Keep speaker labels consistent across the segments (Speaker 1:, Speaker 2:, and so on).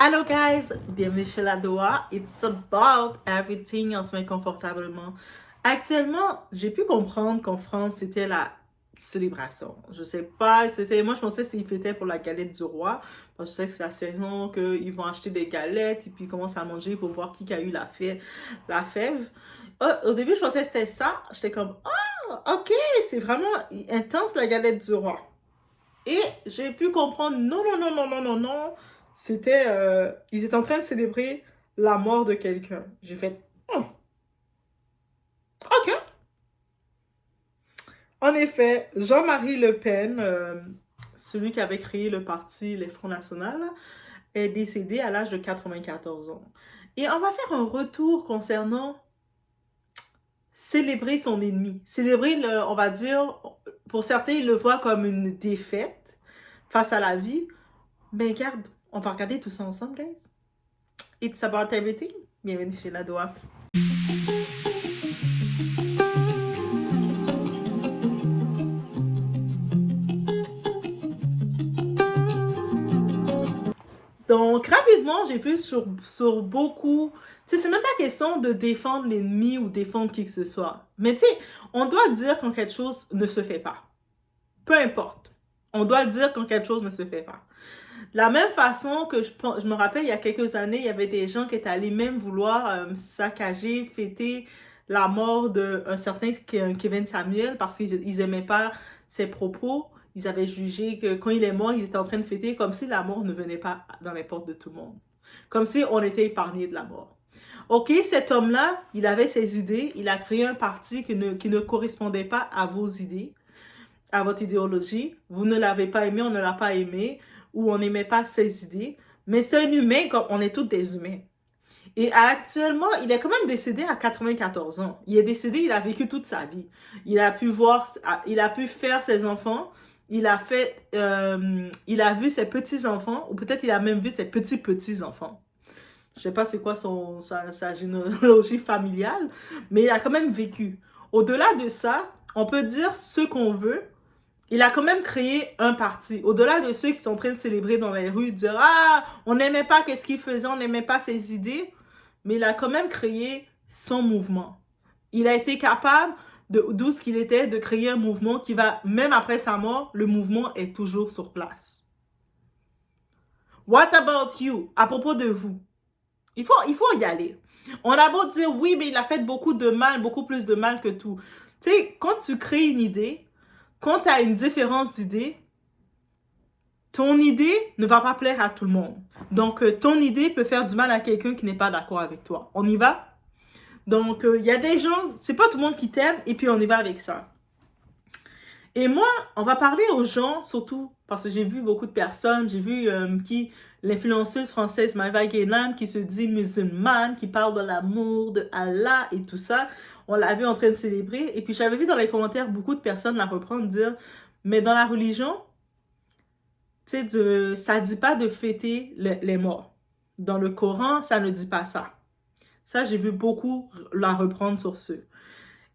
Speaker 1: Hello guys, bienvenue chez la Doha. It's about everything. On se met confortablement. Actuellement, j'ai pu comprendre qu'en France, c'était la célébration. Je sais pas, moi je pensais qu'ils fêtaient pour la galette du roi. Parce que je sais que c'est la saison qu'ils vont acheter des galettes et puis ils commencent à manger pour voir qui a eu la fève. Au début, je pensais que c'était ça. J'étais comme, oh, ok, c'est vraiment intense la galette du roi. Et j'ai pu comprendre, non, non, non, non, non, non, non. C'était, ils étaient en train de célébrer la mort de quelqu'un. J'ai fait, oh, ok. En effet, Jean-Marie Le Pen, celui qui avait créé le parti Les Fronts National, est décédé à l'âge de 94 ans. Et on va faire un retour concernant célébrer son ennemi. Célébrer, on va dire, pour certains, ils le voient comme une défaite face à la vie. Mais regarde, on va regarder tout ça ensemble, guys. It's about everything. Bienvenue chez la Doha. Donc, rapidement, j'ai vu sur beaucoup... Tu sais, c'est même pas question de défendre l'ennemi ou défendre qui que ce soit. Mais tu sais, on doit dire quand quelque chose ne se fait pas. Peu importe. On doit dire quand quelque chose ne se fait pas. De la même façon que je me rappelle, il y a quelques années, il y avait des gens qui étaient allés même vouloir saccager, fêter la mort d'un certain Kevin Samuel parce qu'ils n'aimaient pas ses propos. Ils avaient jugé que quand il est mort, ils étaient en train de fêter comme si la mort ne venait pas dans les portes de tout le monde. Comme si on était épargné de la mort. Ok, cet homme-là, il avait ses idées, il a créé un parti qui ne correspondait pas à vos idées, à votre idéologie. Vous ne l'avez pas aimé, on ne l'a pas aimé, ou on n'aimait pas ses idées. Mais c'est un humain, comme on est tous des humains. Et actuellement, il est quand même décédé à 94 ans. Il est décédé, il a vécu toute sa vie. Il a pu faire ses enfants. Il a vu ses petits-enfants, ou peut-être il a même vu ses petits-petits-enfants. Je sais pas c'est quoi sa généalogie familiale, mais il a quand même vécu. Au-delà de ça, on peut dire ce qu'on veut. Il a quand même créé un parti. Au-delà de ceux qui sont en train de célébrer dans les rues, dire « Ah, on n'aimait pas qu'est-ce qu'il faisait, on n'aimait pas ses idées », mais il a quand même créé son mouvement. Il a été capable, d'où ce qu'il était, de créer un mouvement qui va, même après sa mort, le mouvement est toujours sur place. What about you? À propos de vous? Il faut y aller. On a beau dire « Oui, mais il a fait beaucoup de mal, beaucoup plus de mal que tout. » Tu sais, quand tu crées une idée, quand tu as une différence d'idée, ton idée ne va pas plaire à tout le monde. Donc, ton idée peut faire du mal à quelqu'un qui n'est pas d'accord avec toi. On y va? Donc, il y a des gens, c'est pas tout le monde qui t'aime, et puis on y va avec ça. Et moi, on va parler aux gens, surtout parce que j'ai vu beaucoup de personnes, j'ai vu l'influenceuse française Maëva Guénam qui se dit musulmane, qui parle de l'amour, de Allah et tout ça. On l'a vu en train de célébrer. Et puis j'avais vu dans les commentaires beaucoup de personnes la reprendre, dire, mais dans la religion, tu sais, ça dit pas de fêter les morts. Dans le Coran, ça ne dit pas ça. Ça, j'ai vu beaucoup la reprendre sur ce.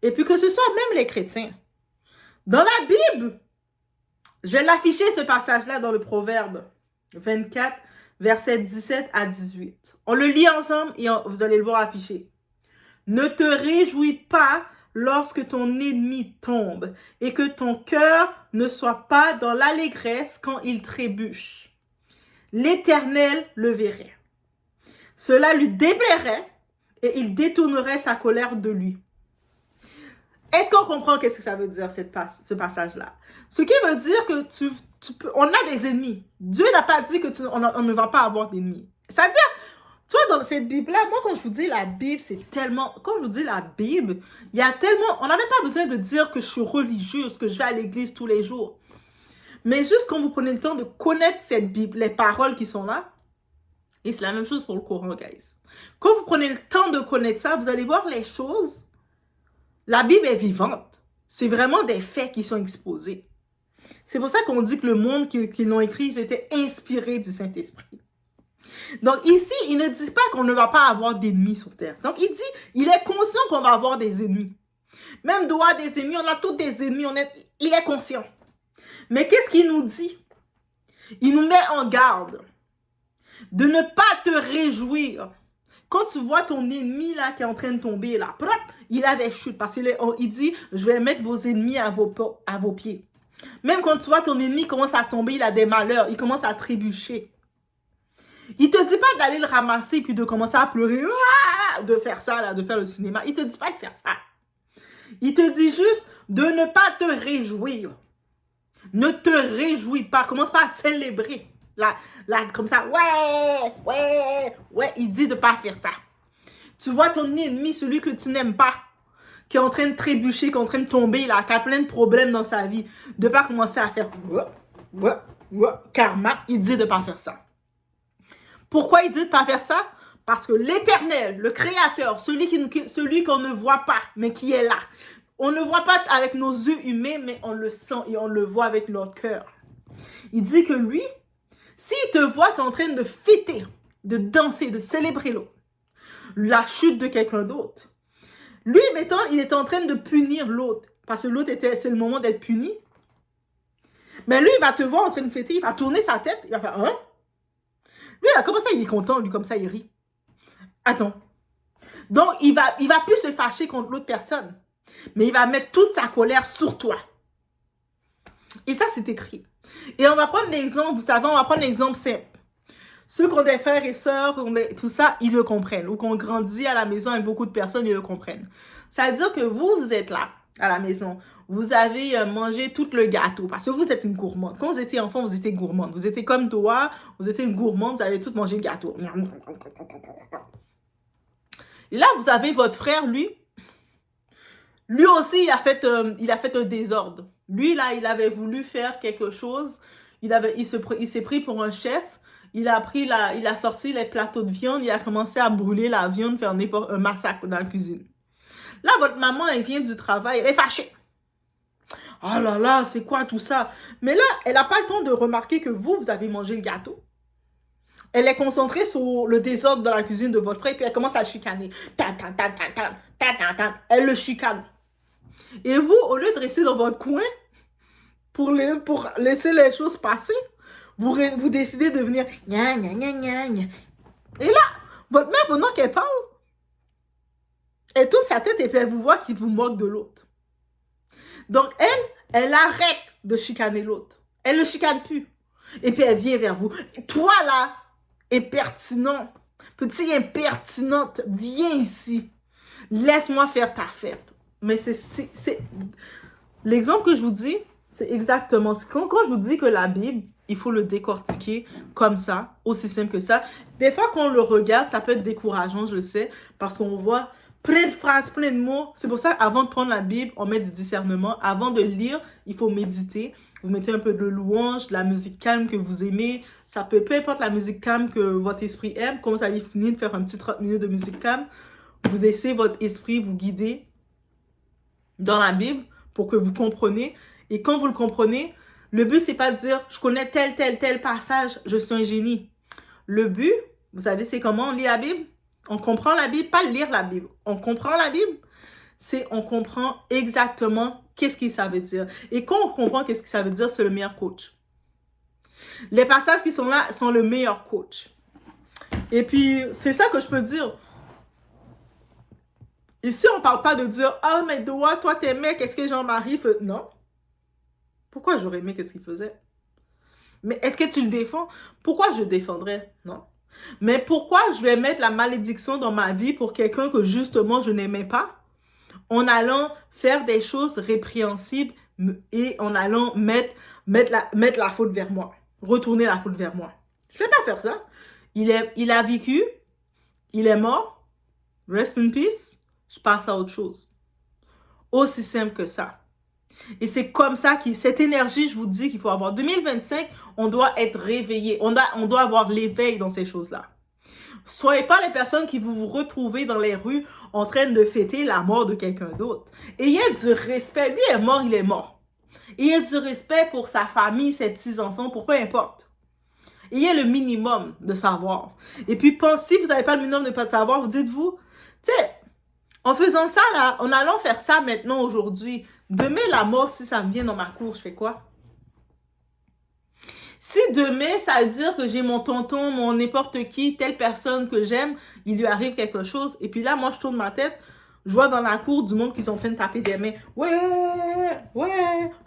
Speaker 1: Et puis que ce soit même les chrétiens. Dans la Bible, je vais l'afficher ce passage-là dans le Proverbe 24, versets 17 à 18. On le lit ensemble et vous allez le voir affiché. Ne te réjouis pas lorsque ton ennemi tombe et que ton cœur ne soit pas dans l'allégresse quand il trébuche. L'Éternel le verrait. Cela lui déplairait et il détournerait sa colère de lui. Est-ce qu'on comprend qu'est-ce que ça veut dire, ce passage-là? Ce qui veut dire que on a des ennemis. Dieu n'a pas dit que on ne va pas avoir d'ennemis. C'est-à-dire, tu vois, dans cette Bible-là, moi, quand je vous dis la Bible, c'est tellement... Quand je vous dis la Bible, il y a tellement... On n'a même pas besoin de dire que je suis religieuse, que je vais à l'église tous les jours. Mais juste quand vous prenez le temps de connaître cette Bible, les paroles qui sont là, et c'est la même chose pour le Coran, guys. Quand vous prenez le temps de connaître ça, vous allez voir les choses. La Bible est vivante. C'est vraiment des faits qui sont exposés. C'est pour ça qu'on dit que le monde qui l'ont écrit, ils étaient inspirés du Saint-Esprit. Donc ici, il ne dit pas qu'on ne va pas avoir d'ennemis sur terre. Donc il dit, il est conscient qu'on va avoir des ennemis. Même Doha des ennemis, on a tous des ennemis, il est conscient. Mais qu'est-ce qu'il nous dit? Il nous met en garde de ne pas te réjouir. Quand tu vois ton ennemi là qui est en train de tomber là, il a des chutes parce qu'il dit, je vais mettre vos ennemis à vos pieds. Même quand tu vois ton ennemi commence à tomber, il a des malheurs, il commence à trébucher. Il te dit pas d'aller le ramasser puis de commencer à pleurer, de faire ça là, de faire le cinéma. Il te dit pas de faire ça. Il te dit juste de ne pas te réjouir. Ne te réjouis pas. Commence pas à célébrer. Là, comme ça, ouais. Il dit de pas faire ça. Tu vois ton ennemi, celui que tu n'aimes pas, qui est en train de trébucher, qui est en train de tomber, là, qui a plein de problèmes dans sa vie, de pas commencer à faire karma. Il dit de pas faire ça. Pourquoi il dit de pas faire ça? Parce que l'Éternel, le Créateur, celui qu'on ne voit pas, mais qui est là, on ne le voit pas avec nos yeux humains, mais on le sent et on le voit avec notre cœur. Il dit que lui, s'il te voit qu'en train de fêter, de danser, de célébrer la chute de quelqu'un d'autre, lui, mettons, il est en train de punir l'autre, parce que l'autre, c'est le moment d'être puni. Mais lui, il va te voir en train de fêter, il va tourner sa tête, il va faire, hein? Lui, là, comment ça, il est content, lui, comme ça, il rit. Attends. Donc, il va plus se fâcher contre l'autre personne. Mais il va mettre toute sa colère sur toi. Et ça, c'est écrit. Et on va prendre l'exemple, vous savez, on va prendre l'exemple simple. Ceux qui ont des frères et sœurs, tout ça, ils le comprennent. Ou qu'on grandit à la maison avec beaucoup de personnes, ils le comprennent. Ça veut dire que vous êtes là, à la maison. Vous avez mangé tout le gâteau. Parce que vous êtes une gourmande. Quand vous étiez enfant, vous étiez gourmande. Vous étiez comme toi, vous étiez une gourmande, vous avez tout mangé le gâteau. Et là, vous avez votre frère, lui. Lui aussi, il a fait un désordre. Lui, là, il avait voulu faire quelque chose. Il s'est pris pour un chef. Il a sorti les plateaux de viande. Il a commencé à brûler la viande, faire un massacre dans la cuisine. Là, votre maman, elle vient du travail. Elle est fâchée. Oh là là, c'est quoi tout ça? Mais là, elle n'a pas le temps de remarquer que vous avez mangé le gâteau. Elle est concentrée sur le désordre dans la cuisine de votre frère. Puis elle commence à le chicaner. Elle le chicane. Et vous, au lieu de rester dans votre coin pour laisser les choses passer, vous décidez de venir gna gna gna gna gna. Et là, votre mère, pendant qu'elle parle, elle tourne sa tête et puis elle vous voit qu'il vous moque de l'autre. Donc elle arrête de chicaner l'autre. Elle le chicane plus. Et puis elle vient vers vous. Toi là, impertinent, petit impertinente, viens ici. Laisse-moi faire ta fête. Mais c'est l'exemple que je vous dis, c'est exactement ça. Quand je vous dis que la Bible, il faut le décortiquer comme ça, aussi simple que ça. Des fois, quand on le regarde, ça peut être décourageant, je le sais, parce qu'on voit plein de phrases, plein de mots. C'est pour ça qu'avant de prendre la Bible, on met du discernement. Avant de lire, il faut méditer. Vous mettez un peu de louange, de la musique calme que vous aimez. Ça peut, peu importe la musique calme que votre esprit aime. Quand vous avez fini de faire un petit 30 minutes de musique calme, vous laissez votre esprit vous guider dans la Bible pour que vous compreniez. Et quand vous le comprenez, le but, c'est pas de dire « je connais tel passage, je suis un génie ». Le but, vous savez, c'est comment on lit la Bible? On comprend la Bible, pas lire la Bible. On comprend la Bible, c'est on comprend exactement qu'est-ce que ça veut dire. Et quand on comprend qu'est-ce que ça veut dire, c'est le meilleur coach. Les passages qui sont là sont le meilleur coach. Et puis, c'est ça que je peux dire. Ici, on parle pas de dire « ah, mais toi, t'aimais, qu'est-ce que Jean-Marie fait? » Non. Pourquoi j'aurais aimé qu'est-ce qu'il faisait? Mais est-ce que tu le défends? Pourquoi je le défendrais? Non. Mais pourquoi je vais mettre la malédiction dans ma vie pour quelqu'un que justement je n'aimais pas? En allant faire des choses répréhensibles et en allant mettre la faute vers moi. Retourner la faute vers moi. Je ne vais pas faire ça. Il a vécu. Il est mort. Rest in peace. Je passe à autre chose. Aussi simple que ça. Et c'est comme ça cette énergie, je vous dis qu'il faut avoir. 2025, on doit être réveillé. On doit avoir l'éveil dans ces choses-là. Soyez pas les personnes qui vous retrouvez dans les rues en train de fêter la mort de quelqu'un d'autre. Ayez du respect. Lui est mort, il est mort. Ayez du respect pour sa famille, ses petits-enfants, pour peu importe. Ayez le minimum de savoir. Et puis, si vous n'avez pas le minimum de savoir, vous dites-vous, tu sais, en faisant ça, là, en allant faire ça maintenant, aujourd'hui, demain, la mort, si ça me vient dans ma cour, je fais quoi? Si demain, ça veut dire que j'ai mon tonton, mon n'importe qui, telle personne que j'aime, il lui arrive quelque chose, et puis là, moi, je tourne ma tête, je vois dans la cour du monde qui sont en train de taper des mains. Ouais.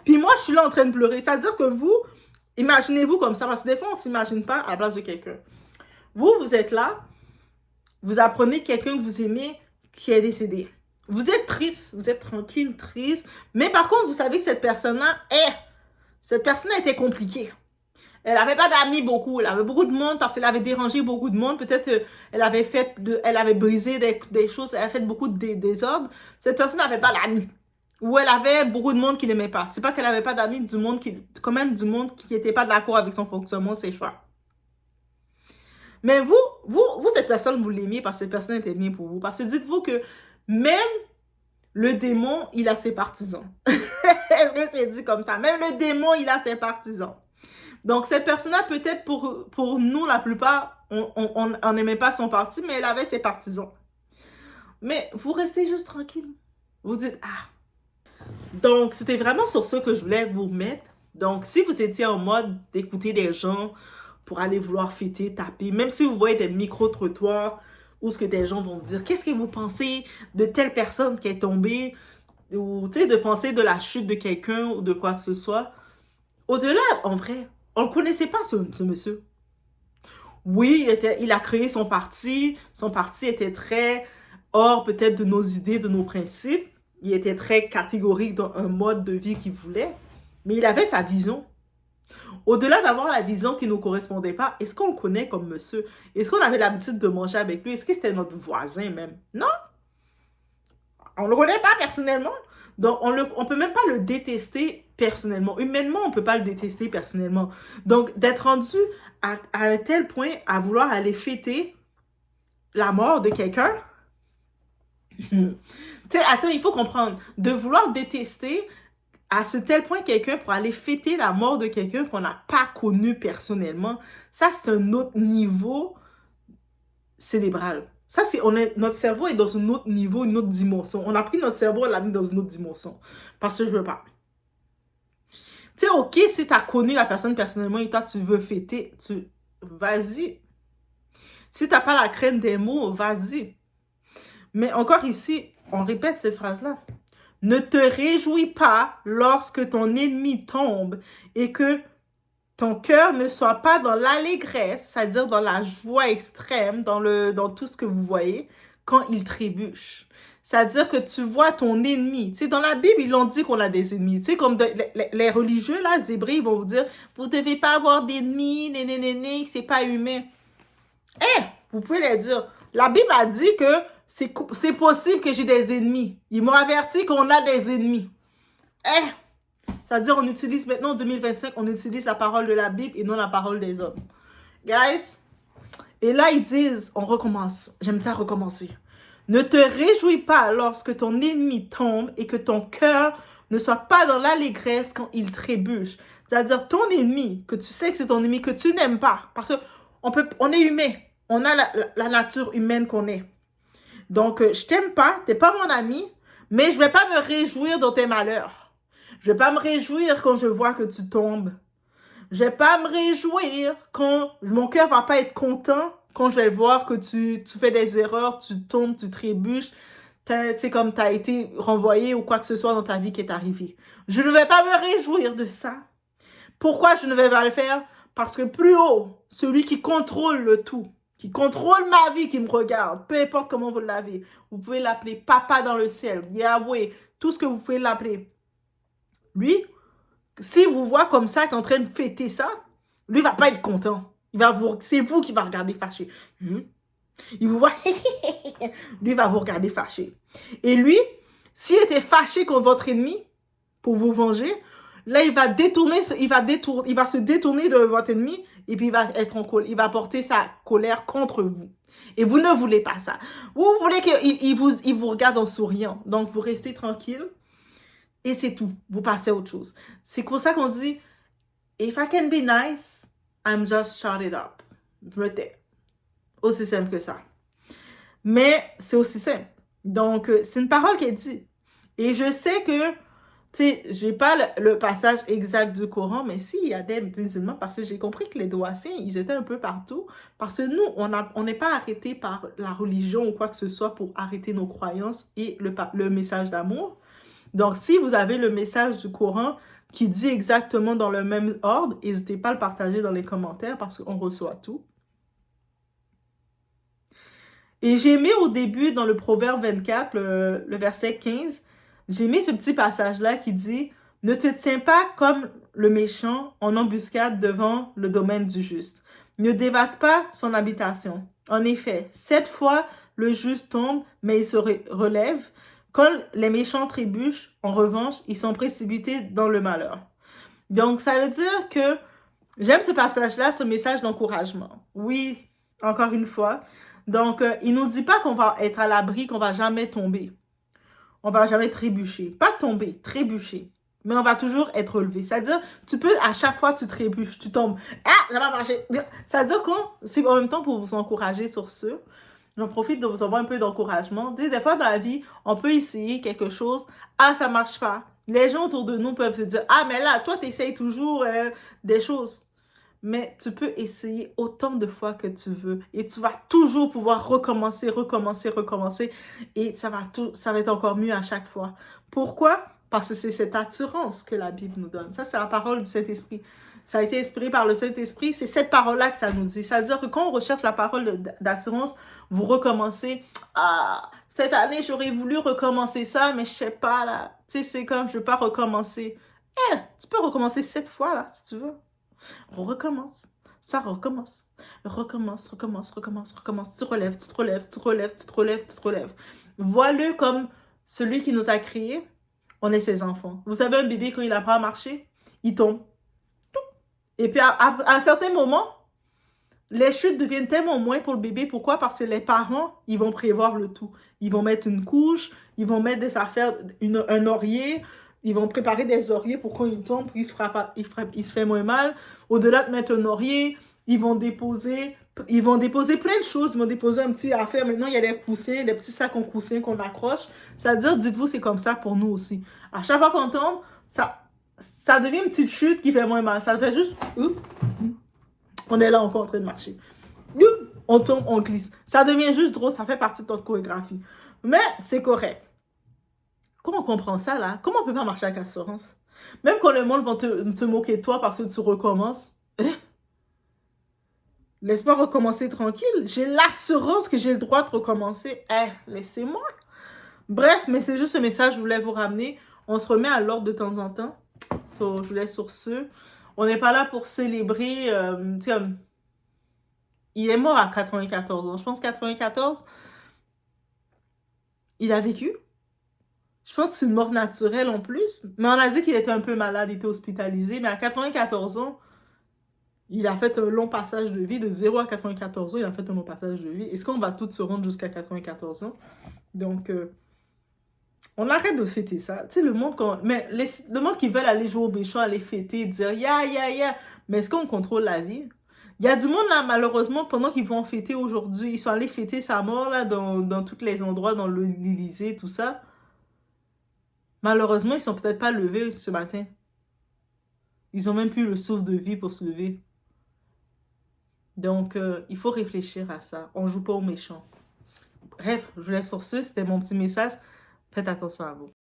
Speaker 1: Puis moi, je suis là en train de pleurer. C'est-à-dire que vous, imaginez-vous comme ça, parce que des fois, on ne s'imagine pas à la place de quelqu'un. Vous êtes là, vous apprenez quelqu'un que vous aimez qui est décédé. Vous êtes triste, vous êtes tranquille, triste, mais par contre, vous savez que cette personne-là, cette personne a été compliquée. Elle n'avait pas d'amis beaucoup, elle avait beaucoup de monde parce qu'elle avait dérangé beaucoup de monde. Peut-être elle avait brisé des choses, elle avait fait beaucoup de désordres. Cette personne n'avait pas d'amis. Ou elle avait beaucoup de monde qui l'aimait pas. C'est pas qu'elle n'avait pas d'amis, quand même du monde qui n'était pas d'accord avec son fonctionnement, ses choix. Mais vous, cette personne, vous l'aimiez parce que cette personne était bien pour vous. Parce que dites-vous que même le démon, il a ses partisans. Est-ce que c'est dit comme ça? Même le démon, il a ses partisans. Donc, cette personne-là, peut-être pour nous, la plupart, on n'aimait pas son parti, mais elle avait ses partisans. Mais vous restez juste tranquille. Vous dites, ah. Donc, c'était vraiment sur ça que je voulais vous mettre. Donc, si vous étiez en mode d'écouter des gens pour aller vouloir fêter, taper, même si vous voyez des micro-trottoirs où ce que des gens vont dire, qu'est-ce que vous pensez de telle personne qui est tombée, ou tu sais, de penser de la chute de quelqu'un ou de quoi que ce soit. Au-delà, en vrai, on ne connaissait pas ce monsieur. Oui, il a créé son parti était très hors peut-être de nos idées, de nos principes, il était très catégorique dans un mode de vie qu'il voulait, mais il avait sa vision. Au-delà d'avoir la vision qui ne nous correspondait pas, est-ce qu'on le connaît comme monsieur? Est-ce qu'on avait l'habitude de manger avec lui? Est-ce que c'était notre voisin même? Non, on ne le connaît pas personnellement. Donc, on ne peut même pas le détester personnellement. Humainement, on ne peut pas le détester personnellement. Donc, d'être rendu à un tel point à vouloir aller fêter la mort de quelqu'un, tu sais, attends, il faut comprendre. De vouloir détester à ce tel point quelqu'un pour aller fêter la mort de quelqu'un qu'on n'a pas connu personnellement, ça, c'est un autre niveau cérébral. Ça, notre cerveau est dans un autre niveau, une autre dimension. On a pris notre cerveau et l'a mis dans une autre dimension. Parce que je veux pas. Tu sais, ok, si tu as connu la personne personnellement et toi, tu veux fêter, vas-y. Si tu n'as pas la crainte des mots, vas-y. Mais encore ici, on répète cette phrase-là. Ne te réjouis pas lorsque ton ennemi tombe et que ton cœur ne soit pas dans l'allégresse, c'est-à-dire dans la joie extrême, dans tout ce que vous voyez, quand il trébuche. C'est-à-dire que tu vois ton ennemi. Tu sais, dans la Bible, ils l'ont dit qu'on a des ennemis. Tu sais, comme les religieux, là, les Hébreux, ils vont vous dire, vous ne devez pas avoir d'ennemis, néné, c'est pas humain. Vous pouvez les dire. La Bible a dit que c'est possible que j'ai des ennemis. Ils m'ont averti qu'on a des ennemis. C'est-à-dire, on utilise maintenant, en 2025, on utilise la parole de la Bible et non la parole des hommes. Guys, et là, ils disent, on recommence. J'aime ça recommencer. Ne te réjouis pas lorsque ton ennemi tombe et que ton cœur ne soit pas dans l'allégresse quand il trébuche. C'est-à-dire, ton ennemi, que tu sais que c'est ton ennemi, que tu n'aimes pas. Parce qu'on est humain. On a la nature humaine qu'on est. Donc, je t'aime pas, t'es pas mon ami, mais je vais pas me réjouir dans tes malheurs. Je vais pas me réjouir quand je vois que tu tombes. Je vais pas me réjouir quand mon cœur va pas être content quand je vais voir que tu fais des erreurs, tu tombes, tu trébuches, c'est comme tu as été renvoyé ou quoi que ce soit dans ta vie qui est arrivé. Je ne vais pas me réjouir de ça. Pourquoi je ne vais pas le faire? Parce que plus haut, celui qui contrôle le tout, qui contrôle ma vie, qui me regarde, peu importe comment vous l'avez, vous pouvez l'appeler Papa dans le ciel, Yahweh, tout ce que vous pouvez l'appeler. Lui, s'il vous voit comme ça, qui est en train de fêter ça, lui, il va pas être content. C'est vous qui va regarder fâché. Il vous voit, lui, va vous regarder fâché. Et lui, s'il était fâché contre votre ennemi, pour vous venger, là, il va se détourner de votre ennemi, et puis il va être en colère. Il va porter sa colère contre vous. Et vous ne voulez pas ça. Vous voulez qu'il vous regarde en souriant. Donc, vous restez tranquille. Et c'est tout. Vous passez à autre chose. C'est pour ça qu'on dit, if I can be nice, I'm just shut it up. Je me tais. Aussi simple que ça. Mais c'est aussi simple. Donc, c'est une parole qui est dit. Et je sais que Tu sais, j'ai pas le passage exact du Coran, mais si, il y a des musulmans, parce que j'ai compris que les Douassiens, ils étaient un peu partout, parce que nous, on n'est pas arrêtés par la religion ou quoi que ce soit pour arrêter nos croyances et le message d'amour. Donc, si vous avez le message du Coran qui dit exactement dans le même ordre, n'hésitez pas à le partager dans les commentaires parce qu'on reçoit tout. Et j'ai mis au début, dans le Proverbe 24, le verset 15, j'ai mis ce petit passage-là qui dit « Ne te tiens pas comme le méchant en embuscade devant le domaine du juste. Ne dévaste pas son habitation. En effet, 7 fois le juste tombe, mais il se relève. Quand les méchants trébuchent, en revanche, ils sont précipités dans le malheur. » Donc, ça veut dire que j'aime ce passage-là, ce message d'encouragement. Oui, encore une fois. Donc, il nous dit pas qu'on va être à l'abri, qu'on va jamais tomber. On va jamais trébucher. Pas tomber, trébucher. Mais on va toujours être relevé. C'est-à-dire, tu peux, à chaque fois, tu trébuches, tu tombes. Ah, ça va marcher. C'est-à-dire qu'on, c'est en même temps pour vous encourager sur ce. J'en profite de vous envoyer un peu d'encouragement. Des fois, dans la vie, on peut essayer quelque chose. Ah, ça marche pas. Les gens autour de nous peuvent se dire, ah, mais là, toi, tu essayes toujours des choses. Mais tu peux essayer autant de fois que tu veux. Et tu vas toujours pouvoir recommencer, recommencer, recommencer. Et ça va être encore mieux à chaque fois. Pourquoi? Parce que c'est cette assurance que la Bible nous donne. Ça, c'est la parole du Saint-Esprit. Ça a été inspiré par le Saint-Esprit. C'est cette parole-là que ça nous dit. C'est-à-dire que quand on recherche la parole d'assurance, vous recommencez. Ah, cette année, j'aurais voulu recommencer ça, mais je sais pas, là. Tu sais, c'est comme, je veux pas recommencer. Tu peux recommencer 7 fois, là, si tu veux. On recommence. Ça recommence. Recommence, recommence, recommence, recommence. Tu te relèves, tu te relèves, tu te relèves, tu te relèves, tu te relèves. Vois-le comme celui qui nous a créés. On est ses enfants. Vous savez, un bébé, quand il n'apprend à marcher, il tombe. Et puis, à un certain moment, les chutes deviennent tellement moins pour le bébé. Pourquoi? Parce que les parents, ils vont prévoir le tout. Ils vont mettre une couche, ils vont mettre des affaires, un oreiller, ils vont préparer des oreillers pour quand il tombe, il se fait moins mal. Au-delà de mettre un oreiller, ils vont déposer plein de choses. Ils vont déposer un petit affaire. Maintenant, il y a des coussins, des petits sacs en coussins qu'on accroche. C'est-à-dire, dites-vous, c'est comme ça pour nous aussi. À chaque fois qu'on tombe, ça devient une petite chute qui fait moins mal. Ça fait juste... On est là encore en train de marcher. On tombe, on glisse. Ça devient juste drôle, ça fait partie de notre chorégraphie. Mais c'est correct. Comment on comprend ça, là? Comment on peut pas marcher avec assurance? Même quand le monde va te moquer de toi parce que tu recommences. Laisse-moi recommencer tranquille. J'ai l'assurance que j'ai le droit de recommencer. Laissez-moi. Bref, mais c'est juste ce message que je voulais vous ramener. On se remet à l'ordre de temps en temps. So, je vous laisse sur ce. On n'est pas là pour célébrer... il est mort à 94 ans. Je pense 94, il a vécu. Je pense que c'est une mort naturelle en plus. Mais on a dit qu'il était un peu malade, il était hospitalisé. Mais à 94 ans, il a fait un long passage de vie. De 0 à 94 ans, il a fait un long passage de vie. Est-ce qu'on va tous se rendre jusqu'à 94 ans? Donc, on arrête de fêter ça. Tu sais, le monde, le monde qui veut aller jouer au méchant, aller fêter, dire ya, ya, ya. Mais est-ce qu'on contrôle la vie? Il y a du monde là, malheureusement, pendant qu'ils vont fêter aujourd'hui, ils sont allés fêter sa mort là, dans tous les endroits, dans l'Élysée, tout ça. Malheureusement, ils sont peut-être pas levés ce matin. Ils ont même plus le souffle de vie pour se lever. Donc, il faut réfléchir à ça. On joue pas aux méchants. Bref, je vous laisse sur ce. C'était mon petit message. Faites attention à vous.